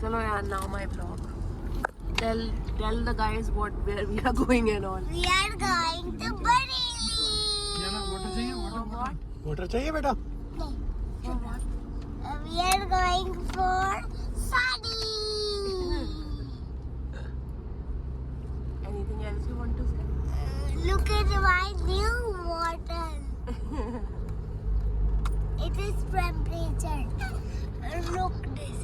Chalo yaar, now my vlog. Tell the guys where we are going and all. We are going to Bareilly. Water चाहिए बेटा? We are going for Sadi. Anything else you want to say? Look at my new water. It is temperature. Look this.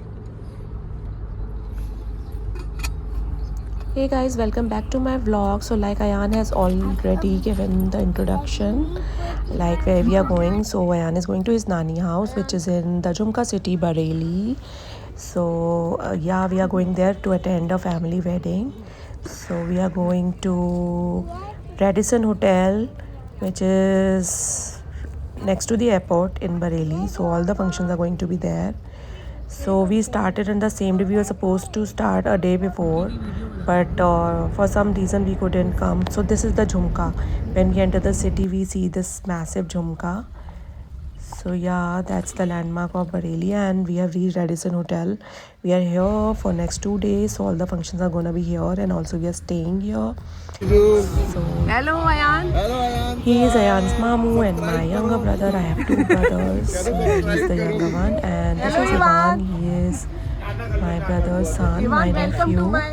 Hey guys, welcome back to my vlog. So like Ayan has already given the introduction, like where we are going. So Ayan is going to his nani house, which is in the Jumka city, Bareilly. So yeah, we are going there to attend a family wedding. So we are going to Radisson Hotel, which is next to the airport in Bareilly. So all the functions are going to be there. So we started in the same day. We were supposed to start a day before, but for some reason we couldn't come. So this is the Jhumka. When we enter the city, we see this massive Jhumka. So yeah, that's the landmark of Bareilly, and we have reached Radisson Hotel. We are here for next 2 days, so all the functions are gonna be here, and also we are staying here. So Hello, Ayan. Hello, Ayan. he is Ayan's mamu and my younger brother. I have 2 brothers. He is the younger one, and this is Ivan. He is my brother's son, my Welcome to nephew. my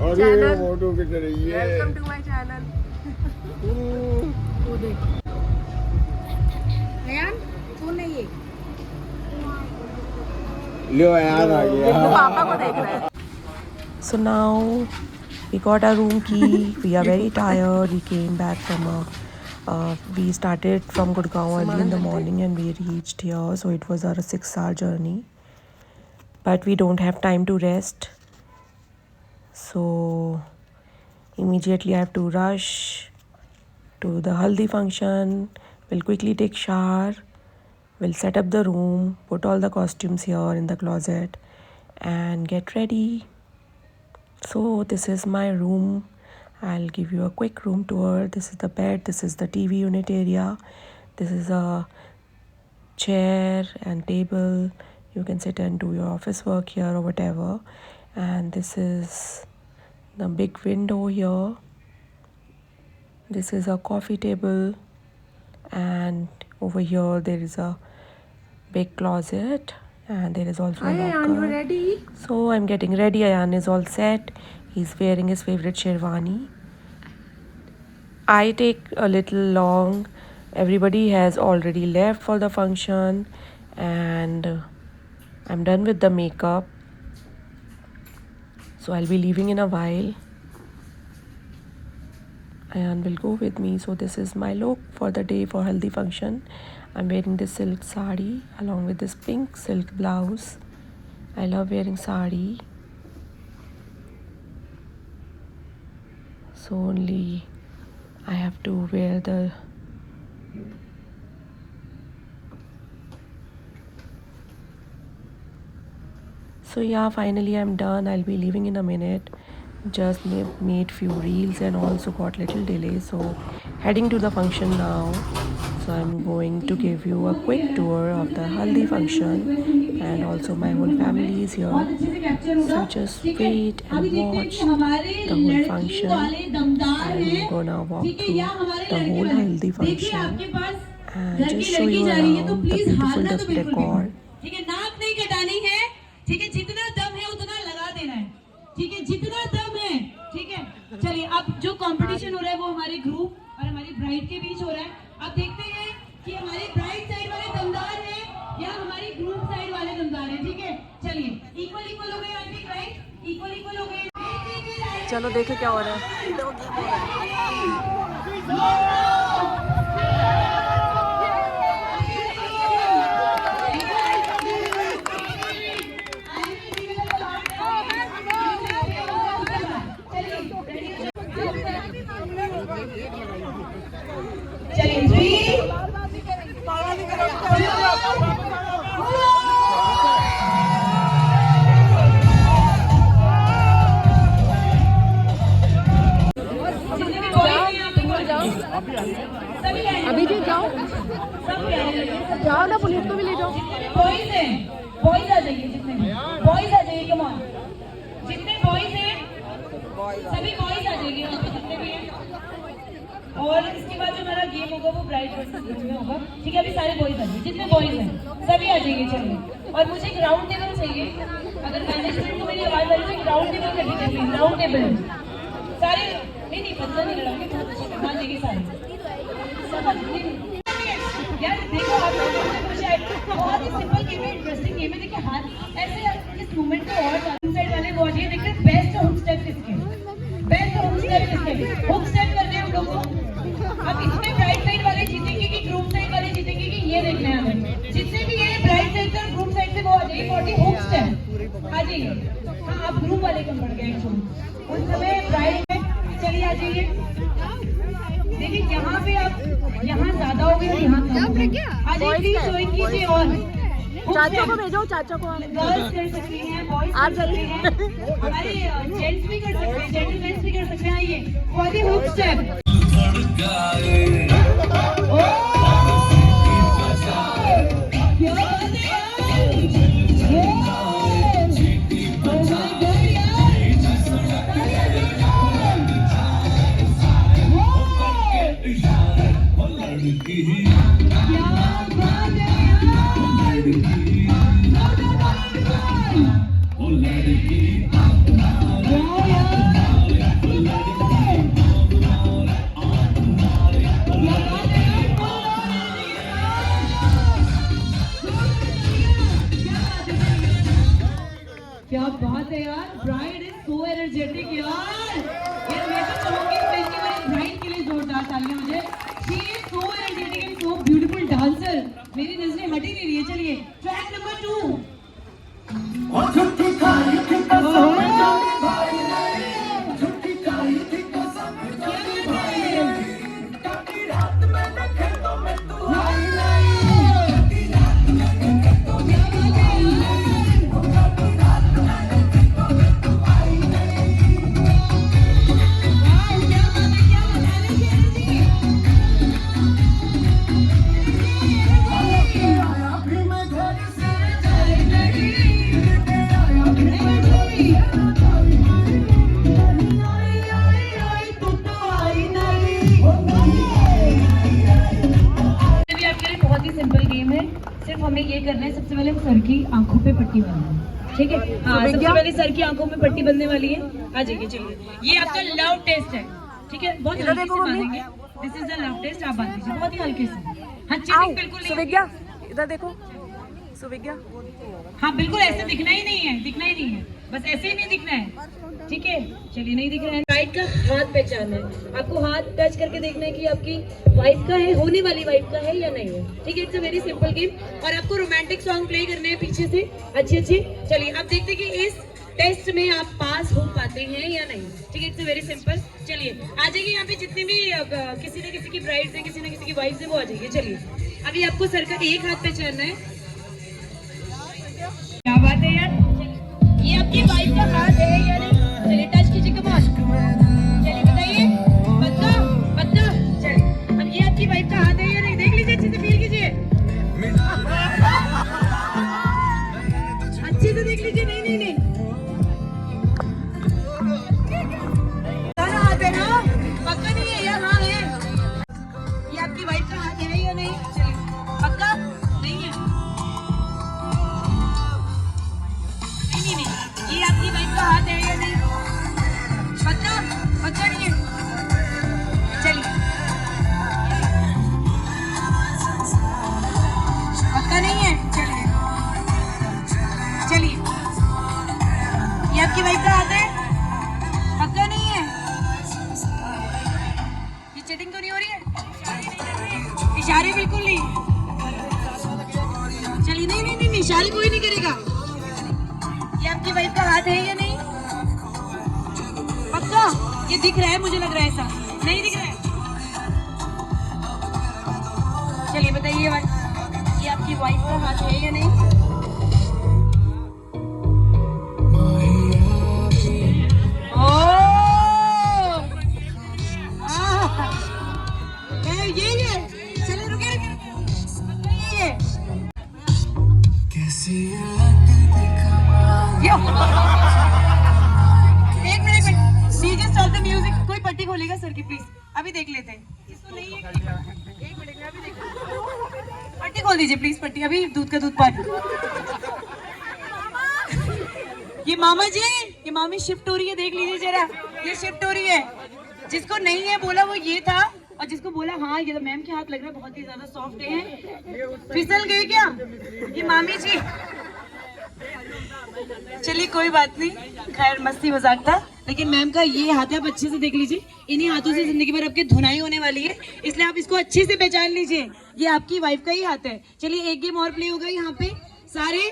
अरे channel. Photo खींच रही है। Welcome to my channel. Ayan, कौन है ये? लो यार आ गया। पापा को देख रहा है. So now we got our room key. We are very tired. We came back from we started from Gurgaon early in the morning and we reached here. So it was our 6-hour journey. But we don't have time to rest. So immediately I have to rush to the haldi function. We'll quickly take shower. We'll set up the room, put all the costumes here in the closet and get ready. So this is my room. I'll give you a quick room tour. This is the bed, this is the TV unit area, this is a chair and table. You can sit and do your office work here or whatever. And this is the big window here. This is a coffee table, and over here there is a big closet, and there is also a locker. Ayan, you ready? So I'm getting ready. Ayan is all set. He's wearing his favorite sherwani. I take a little long. Everybody has already left for the function, and I'm done with the makeup. So I'll be leaving in a while. Ayan will go with me. So this is my look for the day for haldi function. I'm wearing this silk sari along with this pink silk blouse. I love wearing sari. So only I have to wear the So yeah, finally I'm done. I'll be leaving in a minute. Just made few reels and also got little delay. So heading to the function now. So I'm going to give you a quick tour of the haldi function, and also my whole family is here. So just wait and watch the whole function. I'm gonna walk through the whole haldi function and just show you around the beautiful decor. ठीक है, नाक नहीं कटानी है, ठीक है, जितना दम है उतना लगा देना है, ठीक है, जितना दम है, ठीक है। चलिए, अब जो कंपटीशन हो रहा है वो हमारे ग्रुप और हमारी ब्राइड के बीच हो रहा है। अब देखते हैं कि हमारी ब्राइड साइड वाले दमदार हैं या हमारी ग्रुप साइड वाले दमदार हैं, ठीक है। चलिए, इक्वल इक्वल हो गए आंटी, राइट, इक्वल इक्वल हो गए। चलो देखे क्या हो रहा है. चलिए, 3 अभिजीत जाओ जाओ ना, पुलिस को भी ले जाओ. बॉयज हैं, बॉयज आ जाइए, जितने बॉयज आ जाइए, कम ऑन. जितने बॉयज हैं सभी बॉयज आ जाइए यहाँ पे जितने भी हैं। और इसके बाद जो हमारा गेम होगा वो ब्राइड वर्सेस ग्रूम में होगा। ठीक है, अभी सारे बॉयज आ जाइए, जितने बॉयज हैं सभी आ जाइए। चलिए, और मुझे एक राउंड टेबल चाहिए। अगर मैनेजमेंट को मेरी आवाज आ रही है कि राउंड टेबल कर दीजिए प्लीज। राउंड टेबल सारे नहीं पता नहीं लड़ाओगे, बहुत अच्छे से मान जाइए सारे सब आ जाइए। यार देखो आप लोगों को कुछ है, बहुत ही सिंपल गेम है, इंटरेस्टिंग गेम है। देखिए हाथ ऐसे इस मूवमेंट को और साइड वाले वो आइए। देखिए बेस्ट हुक स्टेप किसके, बेस्ट हुक स्टेप किसके, हुक स्टेप करने हैं हम लोगों को। अब इसमें ब्राइड साइड वाले जीतेंगे कि ग्रूम साइड वाले जीतेंगे कि ये देखना है हमें। जितने भी ये ब्राइड साइड से और ग्रूम साइड से वो आ जाइए। 40 हुक स्टेप आ जाइए। हाँ आप ग्रूम वाले कम पड़ गए एक्चुअली उस समय ब्राइड में। चलिए आ जाइए। देखिए यहाँ पे आप यहाँ ज्यादा हो गए और यहाँ कम हो गए। आ जाइए प्लीज ज्वाइन कीजिए। और चाचा को भेजो, चाचा को। गर्ल्स कर सकती हैं, बॉयज कर सकते हैं, अरे जेंट्स भी कर सकते हैं, जेंटलमैन भी कर सकते हैं। आइए फॉर द हुक स्टेप। क्या बात है यार, ब्राइड इज सो एनर्जेटिक यार। यार मैं तो कहूंगी स्पेशली मेरी ब्राइड के लिए जोरदार तालियां मुझे। She is so energetic and so beautiful dancer. मेरी नजरें हट ही नहीं रही है। चलिए ट्रैक नंबर 2। हमें ये करना है, सबसे पहले हम सर की आंखों पे पट्टी बांधना है। ठीक है, हाँ सबसे पहले सर की आंखों में पट्टी बंधने वाली है। आ जाइए। चलिए, ये आपका लव टेस्ट है। ठीक है, बहुत हल्के से बांधेंगे। This is the love test. आप बांध दीजिए बहुत ही हल्के से। हाँ चीटिंग बिल्कुल नहीं। सुविज्ञा इधर देखो, सुविज्ञा। हाँ बिल्कुल ऐसे दिखना ही नहीं है, दिखना ही नहीं है, बस ऐसे ही नहीं दिखना है। ठीक है, चलिए नहीं दिख रहा है। ब्राइड का हाथ पहचानना है। आपको हाथ टच करके देखना है कि आपकी वाइफ का है, होने वाली वाइफ का है या नहीं है। ठीक है, it's a very simple game. और आपको रोमांटिक सॉन्ग प्ले करने हैं पीछे से अच्छे अच्छे। चलिए अब देखते हैं कि इस टेस्ट में आप पास हो पाते हैं या नहीं। ठीक है, इट्स अ वेरी सिंपल। चलिए आ जाइए यहाँ पे जितने भी किसी न किसी की ब्राइड्स है, किसी न किसी की वाइफ है, वो आ जाइए। चलिए अभी आपको सर का एक हाथ पहचानना है। क्या बात है यार, ये आपकी वाइफ का हाथ है या नहीं। चलिए टच कीजिए, कम ऑन। चलिए बताइए, पक्का पक्का। चलिए अब ये आपकी वाइफ का हाथ है या नहीं, देख लीजिए अच्छे से, फील कीजिए अच्छे से, देख लीजिए। नहीं नहीं नहीं, हाथ है ना, पक्का नहीं है यार। हाँ है, ये आपकी वाइफ का हाथ है या नहीं। चलिए पक्का नहीं है। नहीं नहीं, ये आपकी वाइफ का हाथ है या नहीं, पक्का पक्का नहीं है। चलिए पक्का नहीं है। चलिए चलिए, ये आपकी वाइफ का हाथ है, पक्का नहीं है। ये चीटिंग तो नहीं हो रही है, इशारे बिल्कुल नहीं। चलिए नहीं नहीं नहीं, इशारे कोई नहीं करेगा। ये आपकी वाइफ का हाथ है या नहीं, पक्का। ये दिख रहा है, मुझे लग रहा है ऐसा नहीं दिख रहा है। चलिए बताइए, ये आपकी वाइफ का हाथ है या नहीं। ये चलिए रुके ये खोलेगा सर की प्लीज, अभी देख लेते हैं। इसको नहीं है, एक मिनट में अभी देख, पट्टी खोल दीजिए प्लीज, पट्टी, अभी दूध का दूध पानी। ये मामा जी, ये मामी शिफ्ट हो रही है, देख लीजिए जरा, ये शिफ्ट हो रही है। जिसको नहीं है बोला वो ये था, और जिसको बोला हाँ ये तो मैम के हाथ लग रहा है, बहुत ही ज्यादा सॉफ्ट है। फिसल गए क्या ये मामी जी? चलिए कोई बात नहीं, खैर मस्ती मजाक था। लेकिन मैम का ये हाथ है, आप अच्छे से देख लीजिए, इन्हीं हाथों से जिंदगी भर आपकी धुनाई होने वाली है, इसलिए आप इसको अच्छे से पहचान लीजिए, ये आपकी वाइफ का ही हाथ है। चलिए एक गेम और प्ले होगा यहाँ पे, सारे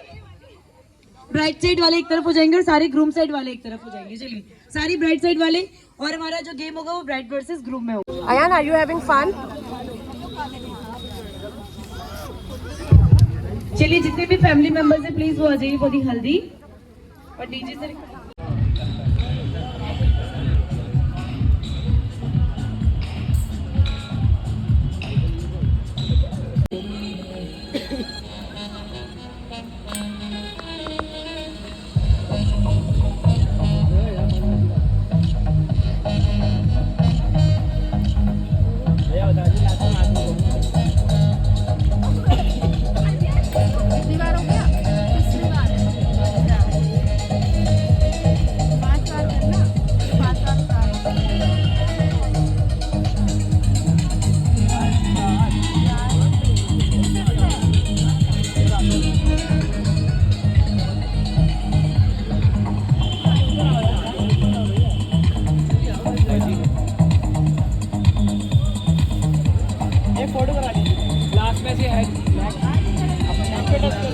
ब्राइट साइड वाले एक तरफ हो जाएंगे और सारे ग्रूम साइड वाले एक तरफ हो जाएंगे। चलिए सारी ब्राइट साइड वाले, और हमारा जो गेम होगा वो ब्राइट वर्सेस ग्रूम में होगा। Ayan, are you having fun? चलिए जितने भी फैमिली मेंबर्स हैं प्लीज वो आ जाइए फॉर दी हल्दी, और डीजे से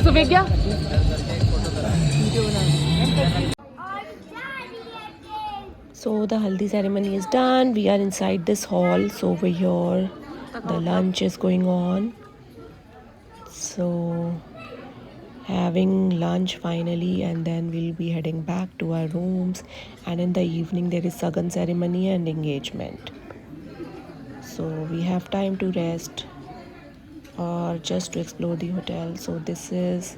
सुविज्ञा So the haldi ceremony is done. We are inside this hall. So over here the lunch is going on. So having lunch finally, and then we'll be heading back to our rooms, and in the evening there is sagan ceremony and engagement. So we have time to rest or just to explore the hotel. So this is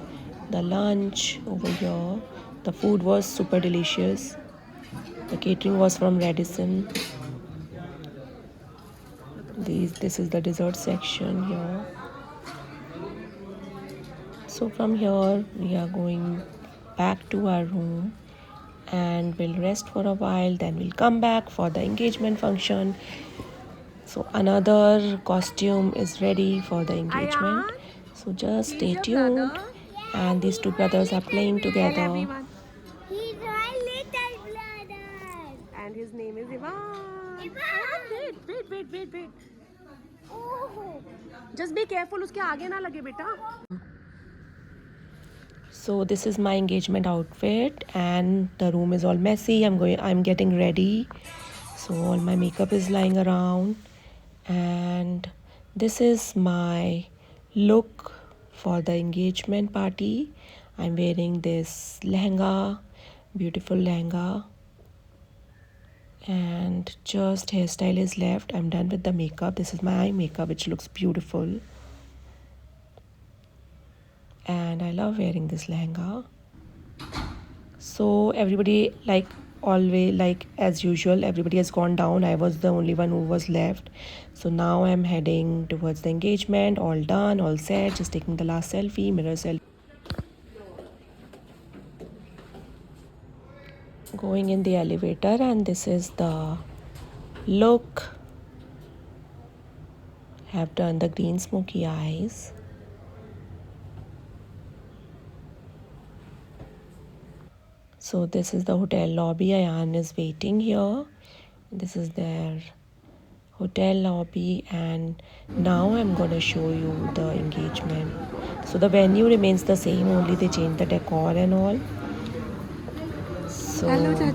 the lunch over here. The food was super delicious. The catering was from Radisson. This is the dessert section here. So from here we are going back to our room and we'll rest for a while, then we'll come back for the engagement function. So another costume is ready for the engagement. So just stay tuned. And these two brothers are playing together. He's my little brother. and his name is Ivan. Wait. Oh. Just be careful, उसके आगे ना लगे बेटा. So this is my engagement outfit and the room is all messy. I'm getting ready. So all my makeup is lying around, and this is my look for the engagement party. I'm wearing this lehenga, beautiful lehenga, and just hairstyle is left. I'm done with the makeup. This is my eye makeup, which looks beautiful, and I love wearing this lehenga. So everybody, like as usual, everybody has gone down. I was the only one who was left. So now I'm heading towards the engagement. All done, all set, just taking the last selfie, mirror selfie. Going in the elevator, and this is the look. Have done the green smoky eyes. So this is the hotel lobby. Ayan is waiting here. This is their hotel lobby, and now I'm gonna show you the engagement. So the venue remains the same, only they changed the decor and all. So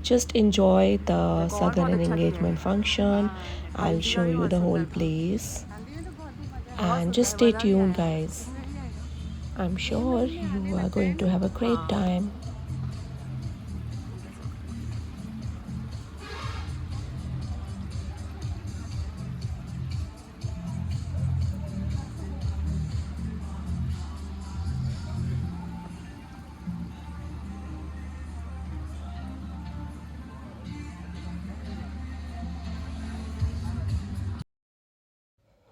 just enjoy the sagan and engagement function. I'll show you the whole place, and just stay tuned, guys. I'm sure you are going to have a great time.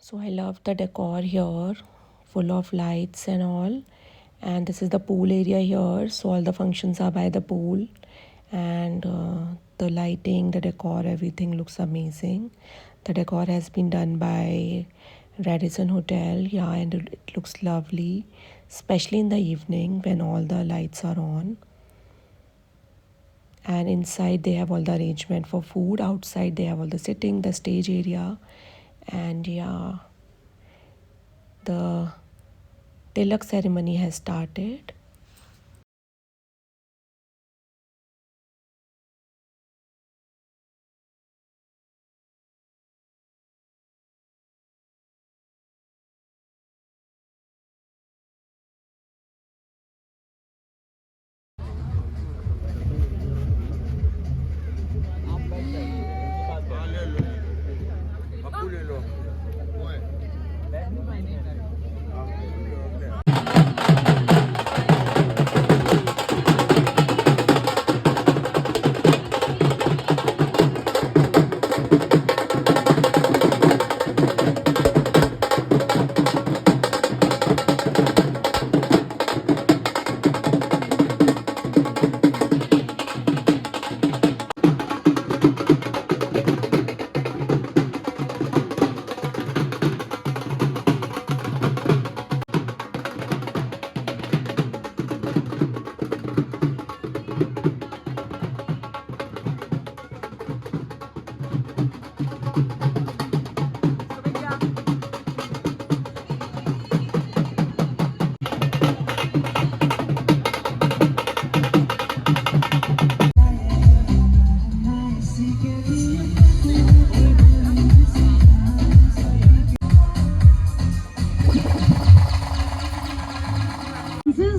So I love the decor here, full of lights and all. And this is the pool area here, so all the functions are by the pool. And the lighting, the decor, everything looks amazing. The decor has been done by Radisson Hotel, yeah, and it looks lovely, especially in the evening when all the lights are on. And inside they have all the arrangement for food. Outside they have all the sitting, the stage area, and yeah, the tilak ceremony has started. Pappu ले लो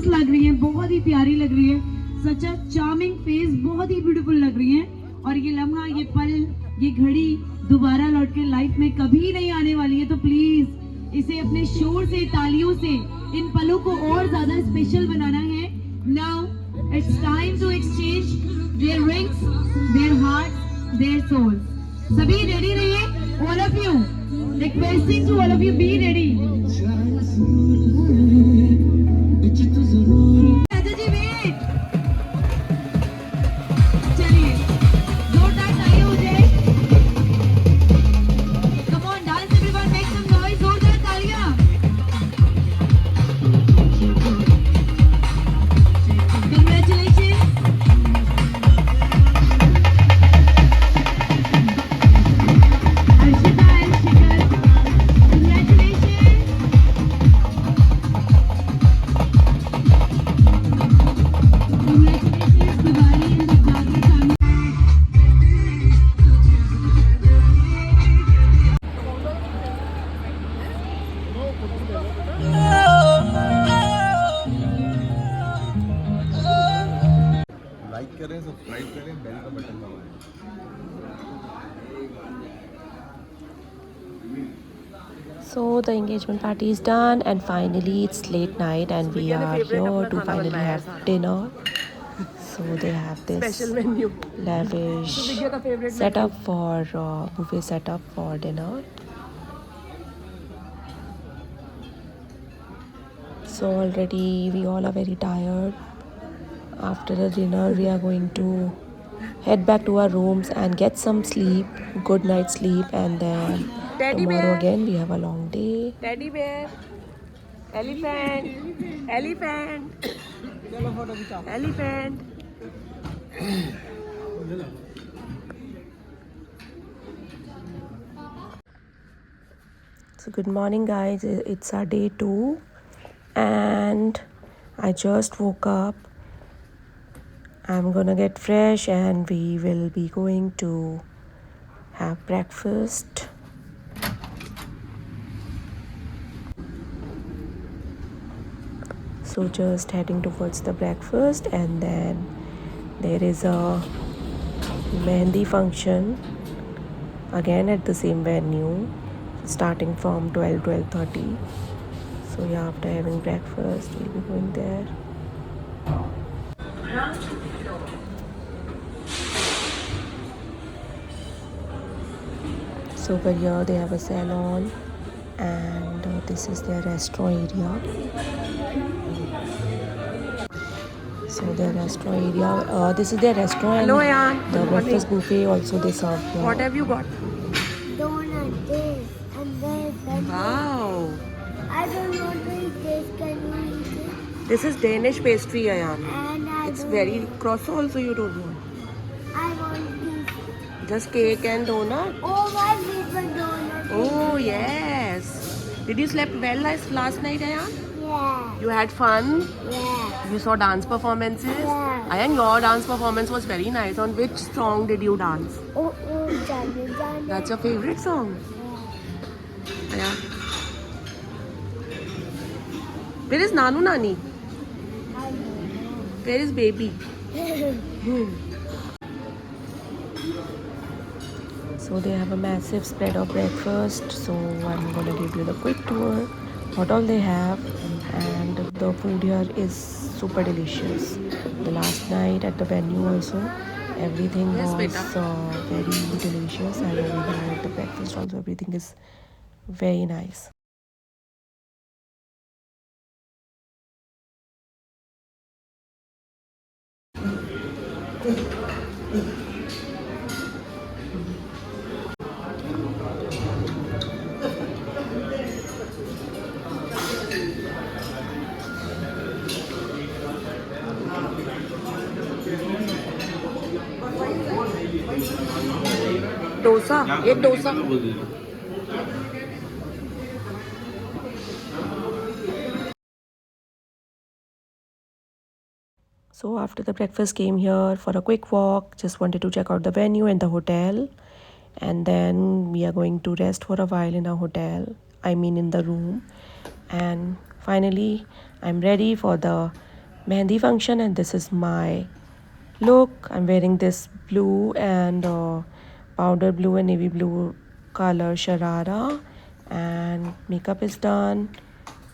लग रही है, बहुत ही प्यारी लग रही है, सच अ charming face, बहुत ही ब्यूटीफुल लग रही है। और ये लम्हा, ये पल, ये घड़ी दोबारा लौट के लाइफ में कभी नहीं आने वाली है, तो प्लीज इसे अपने शोर से, तालियों से इन पलों को और ज्यादा स्पेशल बनाना है। Now it's time to exchange their rings, their heart, their souls. सभी रेडी रहिए, all of you, requesting to all of you, be ready. Like करें, सब्सक्राइब करें, बेल का बटन दबाएं। So the engagement party is done, and finally it's late night and we are here to finally have dinner. So they have this Special menu. lavish setup for buffet setup for dinner. So already we all are very tired. After the dinner we are going to head back to our rooms and get some sleep, good night sleep, and then tomorrow again we have a long day. Teddy bear, elephant, elephant, elephant. So good morning guys, it's our day 2 and I just woke up. I'm gonna get fresh and we will be going to have breakfast. So just heading towards the breakfast, and then there is a mehndi function again at the same venue starting from 12:30. So yeah, after having breakfast we'll be going there. So over here they have a salon and this is their restaurant area. So their restaurant area, this is their restaurant. Hello, Ayan. The Good breakfast morning. buffet also they serve here. What have you got? Donut, this, and this, and Wow. this. I don't want to eat this. Can you eat it? This is Danish pastry, Ayan. And I It's don't very want- croissant also you don't want. I want this. Just cake and donut. Oh, my favorite donut. Oh yes. Did you sleep well last night, Ayan? Yeah. You had fun. Yeah. You saw dance performances. Yeah. Ayan, your dance performance was very nice. On which song did you dance? Oh, Johnny, Johnny. That's your favorite song. Yeah. Ayan. Where is Nanu Nani? I Where is baby? know. So they have a massive spread of breakfast. So I'm gonna give you the quick tour, what all they have, and the food here is super delicious. The last night at the venue also, everything Yes, was beta. very delicious, and over here at the breakfast also everything is very nice. Dosa एक dosa So after the breakfast, came here for a quick walk. Just wanted to check out the venue and the hotel, and then we are going to rest for a while in our hotel. I mean in the room. And finally, I'm ready for the mehndi function, and this is my look. I'm wearing this blue and powder blue and navy blue color sharara, and makeup is done.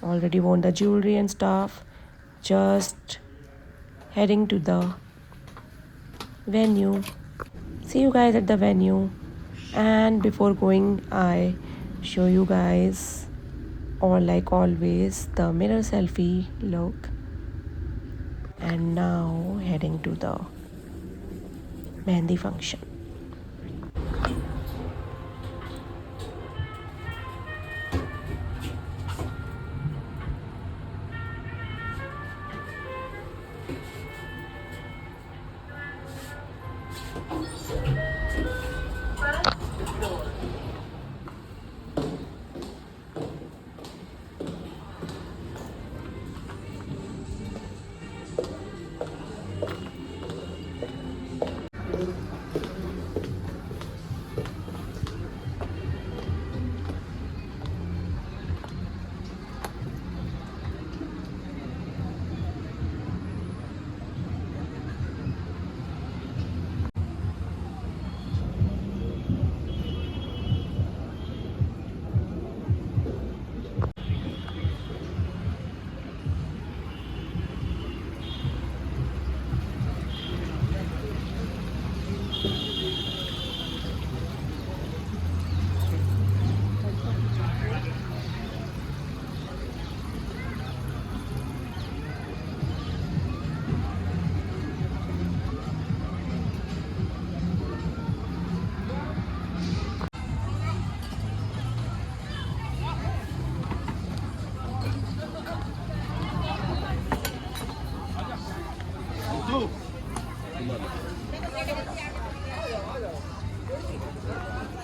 Already worn the jewelry and stuff. Just heading to the venue. See you guys at the venue. And before going, I show you guys, or like always, the mirror selfie look. And now heading to the mehndi function.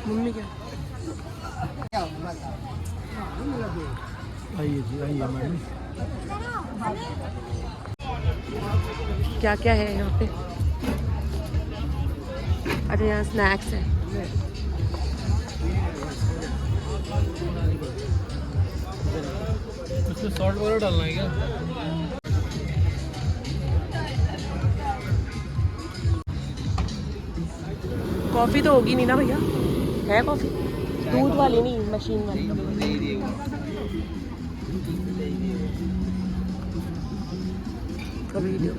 Mummy क्या आइए जी आइए madam क्या क्या है यहाँ पे अच्छा यहाँ स्नैक्स है इसमें सॉल्ट वगैरह डालना है क्या कॉफ़ी तो होगी नहीं ना भैया है कॉफ़ी दूध वाली नहीं मशीन वाली कभी video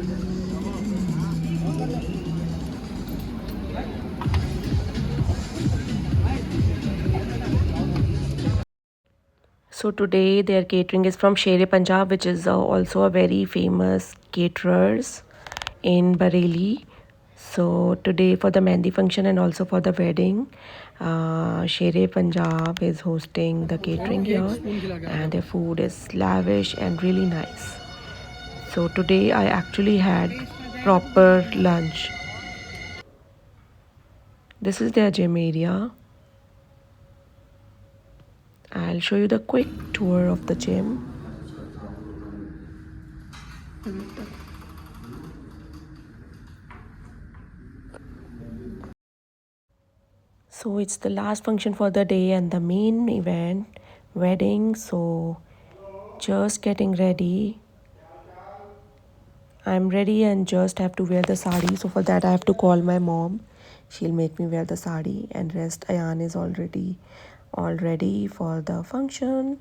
So today their catering is from Sher Punjab, which is also a very famous caterers in Bareilly. So today for the mehndi function and also for the wedding, Sher Punjab is hosting the catering here, and their food is lavish and really nice. So today I actually had proper lunch. This is their gym area. I'll show you the quick tour of the gym. So it's the last function for the day and the main event, wedding. So just getting ready. I'm ready and just have to wear the sari. So for that I have to call my mom. She'll make me wear the sari, and rest Ayan is already all ready for the function.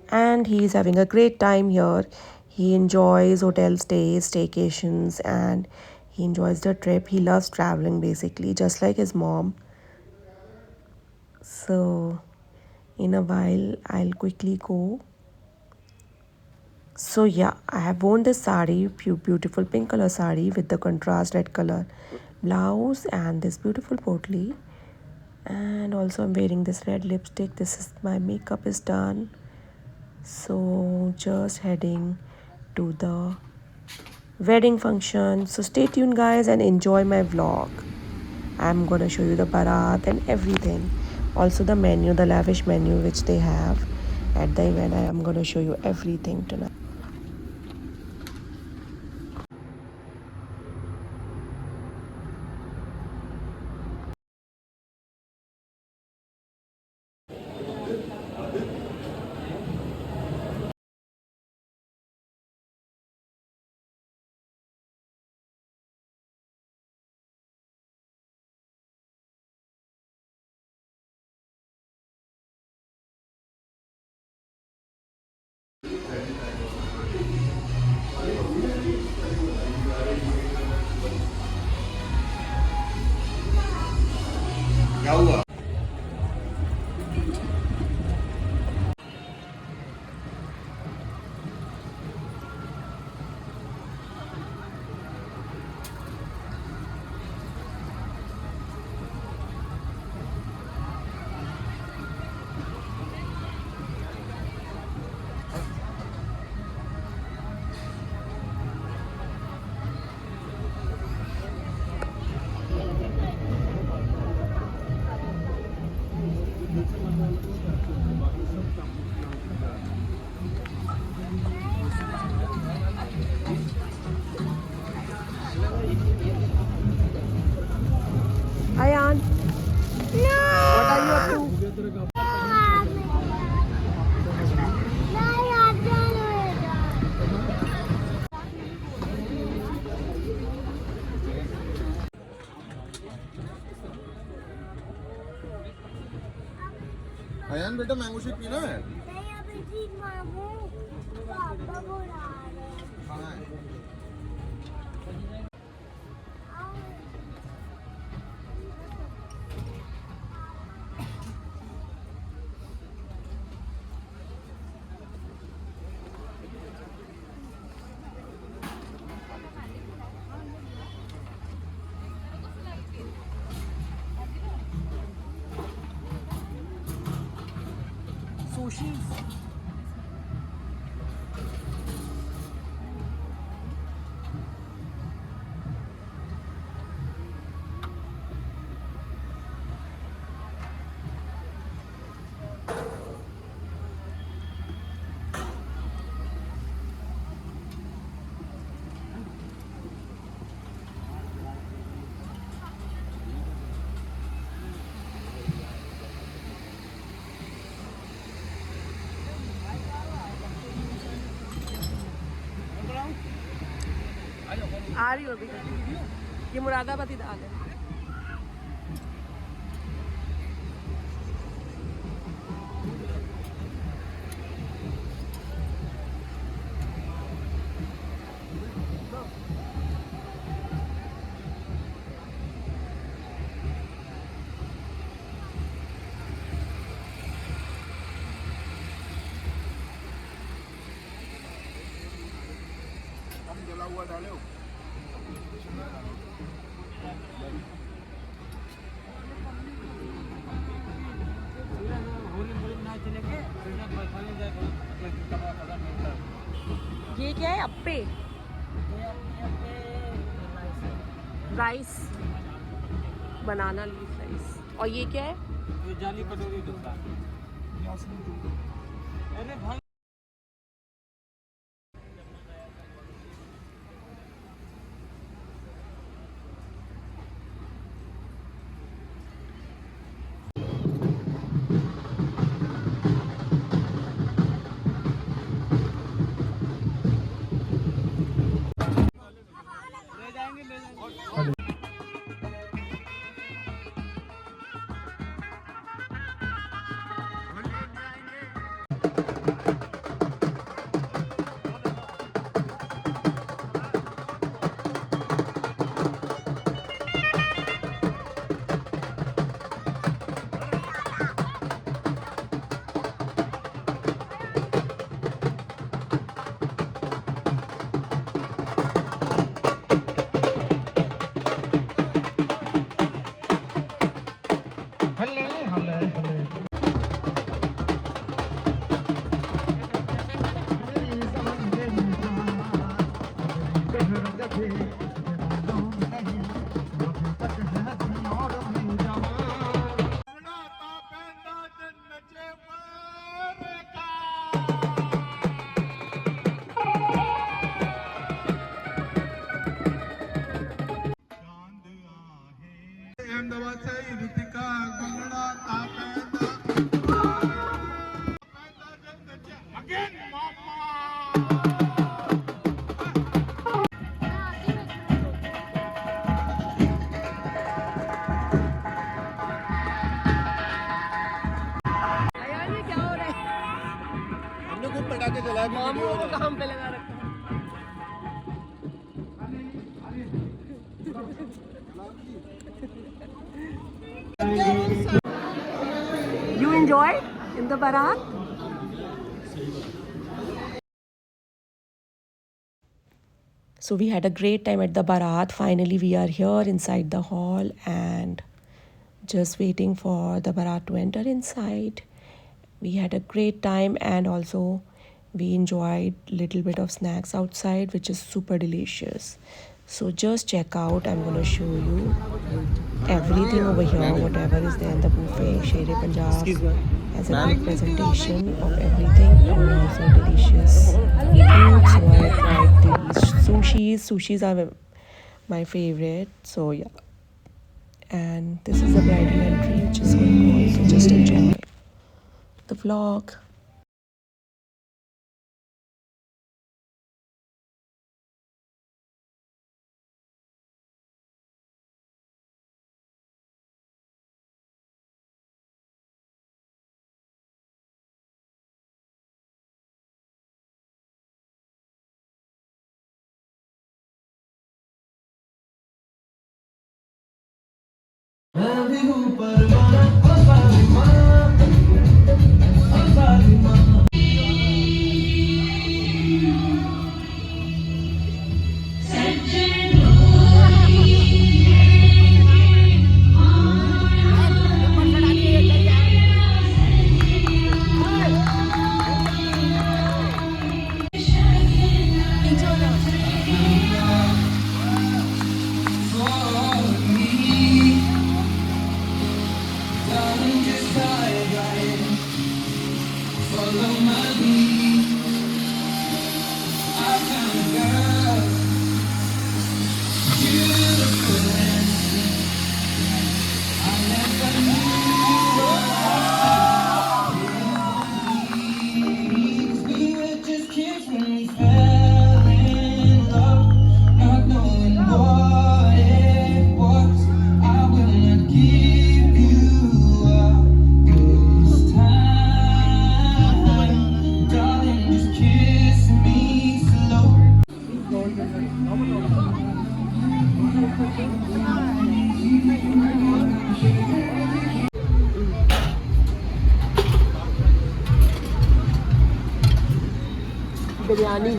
And he's having a great time here. He enjoys hotel stays, staycations, and he enjoys the trip. He loves traveling basically, just like his mom. So in a while I'll quickly go. So yeah, I have worn this sari, beautiful pink color sari with the contrast red color blouse and this beautiful potli. And also I'm wearing this red lipstick. This is my makeup is done. So just heading to the wedding function. So stay tuned guys and enjoy my vlog. I'm gonna show you the barat and everything. Also the menu, the lavish menu which they have at the event. I am gonna show you everything tonight. क्या हुआ? Ayan, No! what are you up to? Ayan बेटा mango shake पीना है? नहीं अभी ठीक मामू पापा बुला रहे हाँ। Sushi. आ रही हो अभी ये मुरादाबादी दाल है। ये क्या है? Appe, rice, banana leaf rice. और ये क्या है? ये जाली कटोरी डोसा। अरे भाई मामू को काम पे लगा रखा है। You enjoyed in the Barat? So we had a great time at the Barat. Finally, we are here inside the hall and just waiting for the Barat to enter inside. We had a great time and also we enjoyed little bit of snacks outside, which is super delicious. So just check out. I'm gonna show you everything over here, whatever is there in the buffet. Sher-e Punjab has a good presentation of everything and also delicious food. So I tried these sushis. Sushis are my favorite. So yeah. And this is the bridal entry which is going on. So just enjoy the vlog. Biryani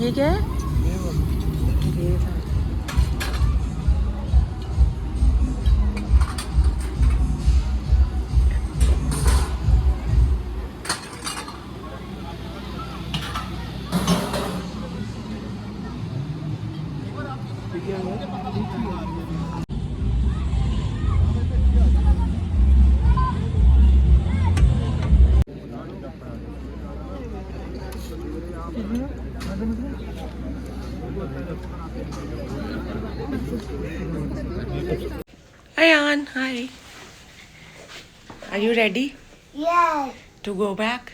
ये क्या है? Ayan, hi. Are you ready Yes. to go back?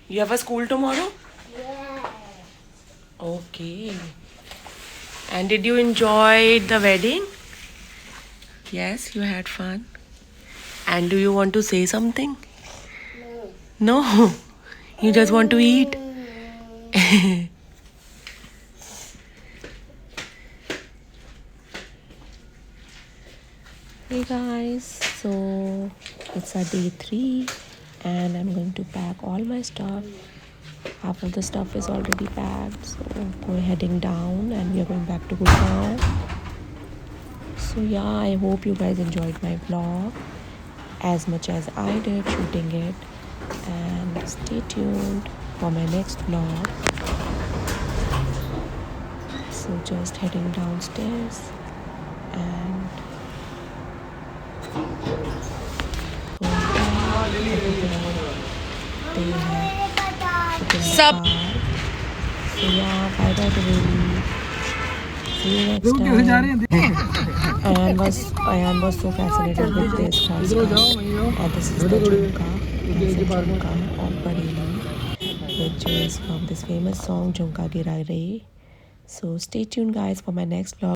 You have a school tomorrow? Yes. Okay. And did you enjoy the wedding? Yes, you had fun. And do you want to say something? No. You just want to eat? Hey guys, so it's a day 3 and I'm going to pack all my stuff. Half of the stuff is already packed, so we're heading down and we are going back to Gurgaon. So yeah, I hope you guys enjoyed my vlog as much as I did shooting it, and stay tuned for my next vlog. So just heading downstairs and Sup? So yeah, bye bye Develi. See you next time. Ayan was so fascinated with this horse cart. And this is the Jhumka of Bareilly, which is from this famous song Jhumka Gira Re. So stay tuned guys for my next vlog.